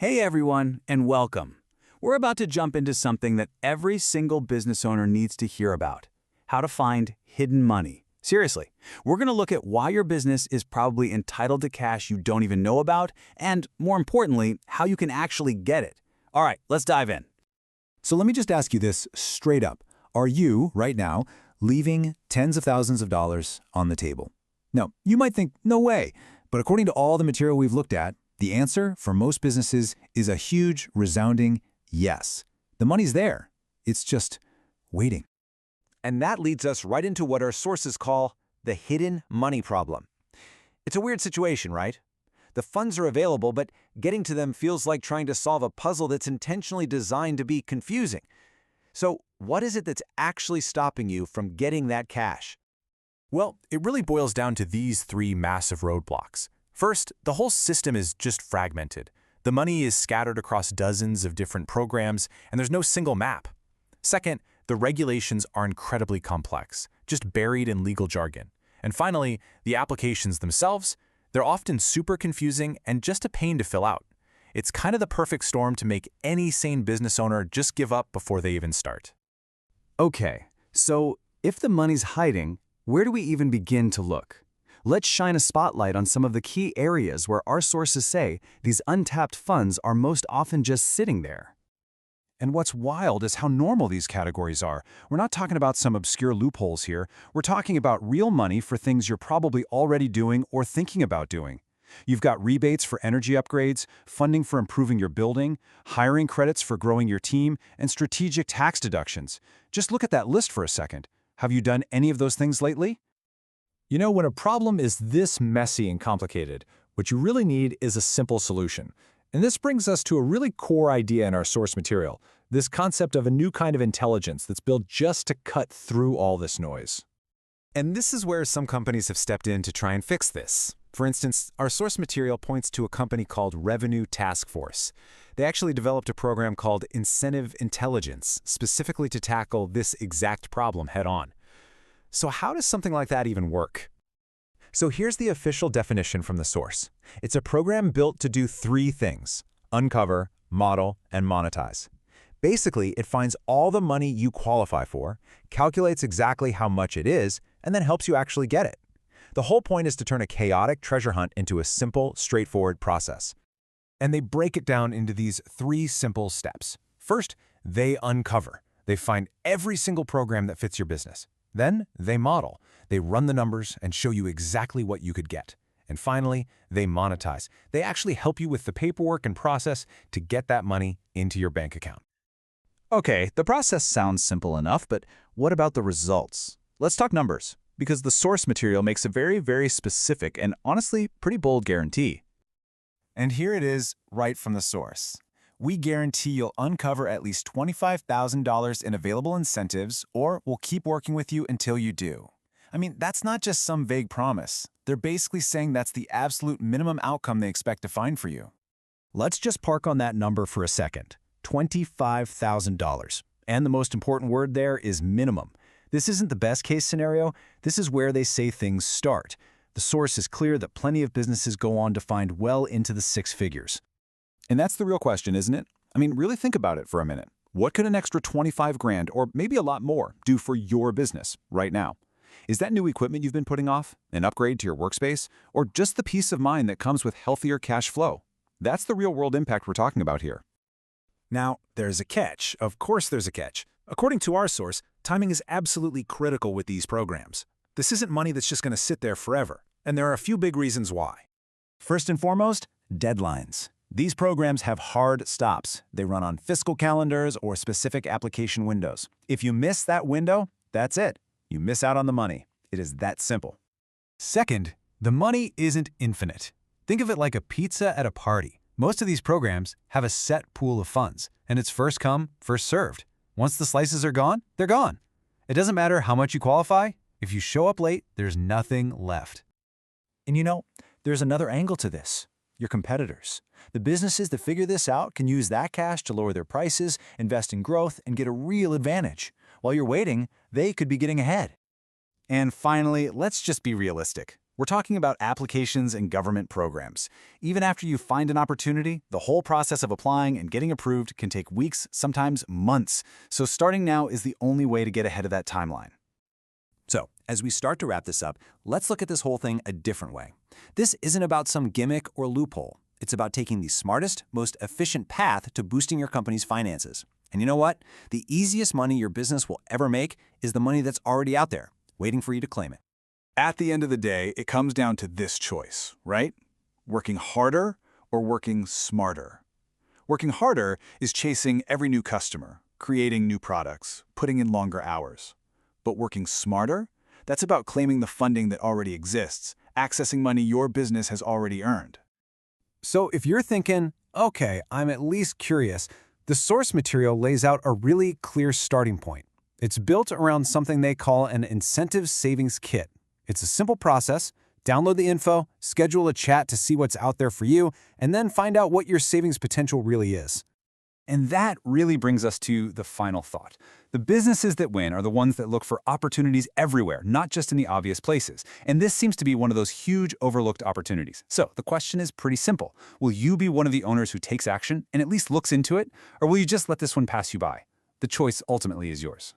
Hey everyone, and welcome. We're about to jump into something that every single business owner needs to hear about: how to find hidden money. Seriously, we're going to look at why your business is probably entitled to cash you don't even know about, and more importantly, how you can actually get it. All right, let's dive in. So let me just ask you this straight up. Are you, right now, leaving tens of thousands of dollars on the table? Now, you might think, no way. But according to all the material we've looked at, the answer for most businesses is a huge, resounding yes. The money's there. It's just waiting. And that leads us right into what our sources call the hidden money problem. It's a weird situation, right? The funds are available, but getting to them feels like trying to solve a puzzle that's intentionally designed to be confusing. So, what is it that's actually stopping you from getting that cash? Well, it really boils down to these three massive roadblocks. First, the whole system is just fragmented. The money is scattered across dozens of different programs, and there's no single map. Second, the regulations are incredibly complex, just buried in legal jargon. And finally, the applications themselves, they're often super confusing and just a pain to fill out. It's kind of the perfect storm to make any sane business owner just give up before they even start. Okay, so if the money's hiding, where do we even begin to look? Let's shine a spotlight on some of the key areas where our sources say these untapped funds are most often just sitting there. And what's wild is how normal these categories are. We're not talking about some obscure loopholes here. We're talking about real money for things you're probably already doing or thinking about doing. You've got rebates for energy upgrades, funding for improving your building, hiring credits for growing your team, and strategic tax deductions. Just look at that list for a second. Have you done any of those things lately? You know, when a problem is this messy and complicated, what you really need is a simple solution. And this brings us to a really core idea in our source material, this concept of a new kind of intelligence that's built just to cut through all this noise. And this is where some companies have stepped in to try and fix this. For instance, our source material points to a company called Revenue Task Force. They actually developed a program called Incentive Intelligence, specifically to tackle this exact problem head-on. So how does something like that even work? So here's the official definition from the source. It's a program built to do three things: uncover, model, and monetize. Basically, it finds all the money you qualify for, calculates exactly how much it is, and then helps you actually get it. The whole point is to turn a chaotic treasure hunt into a simple, straightforward process. And they break it down into these three simple steps. First, they uncover. They find every single program that fits your business. Then, they model. They run the numbers and show you exactly what you could get. And finally, they monetize. They actually help you with the paperwork and process to get that money into your bank account. Okay, the process sounds simple enough, but what about the results? Let's talk numbers, because the source material makes a very specific and honestly pretty bold guarantee. And here it is, right from the source. We guarantee you'll uncover at least $25,000 in available incentives, or we'll keep working with you until you do. I mean, that's not just some vague promise. They're basically saying that's the absolute minimum outcome they expect to find for you. Let's just park on that number for a second. $25,000. And the most important word there is minimum. This isn't the best case scenario. This is where they say things start. The source is clear that plenty of businesses go on to find well into the six figures. And that's the real question, isn't it? I mean, really think about it for a minute. What could an extra 25 grand, or maybe a lot more, do for your business right now? Is that new equipment you've been putting off, an upgrade to your workspace, or just the peace of mind that comes with healthier cash flow? That's the real-world impact we're talking about here. Now, there's a catch. Of course there's a catch. According to our source, timing is absolutely critical with these programs. This isn't money that's just going to sit there forever, and there are a few big reasons why. First and foremost, deadlines. These programs have hard stops. They run on fiscal calendars or specific application windows. If you miss that window, that's it. You miss out on the money. It is that simple. Second, the money isn't infinite. Think of it like a pizza at a party. Most of these programs have a set pool of funds, and it's first come, first served. Once the slices are gone, they're gone. It doesn't matter how much you qualify. If you show up late, there's nothing left. And you know, there's another angle to this. Your competitors. The businesses that figure this out can use that cash to lower their prices, invest in growth, and get a real advantage. While you're waiting, they could be getting ahead. And finally, let's just be realistic. We're talking about applications and government programs. Even after you find an opportunity, the whole process of applying and getting approved can take weeks, sometimes months. So starting now is the only way to get ahead of that timeline. So, as we start to wrap this up, let's look at this whole thing a different way. This isn't about some gimmick or loophole. It's about taking the smartest, most efficient path to boosting your company's finances. And you know what? The easiest money your business will ever make is the money that's already out there, waiting for you to claim it. At the end of the day, it comes down to this choice, right? Working harder or working smarter. Working harder is chasing every new customer, creating new products, putting in longer hours. But working smarter? That's about claiming the funding that already exists, accessing money your business has already earned. So if you're thinking, okay, I'm at least curious, the source material lays out a really clear starting point. It's built around something they call an incentive savings kit. It's a simple process. Download the info, schedule a chat to see what's out there for you, and then find out what your savings potential really is. And that really brings us to the final thought. The businesses that win are the ones that look for opportunities everywhere, not just in the obvious places. And this seems to be one of those huge overlooked opportunities. So the question is pretty simple. Will you be one of the owners who takes action and at least looks into it? Or will you just let this one pass you by? The choice ultimately is yours.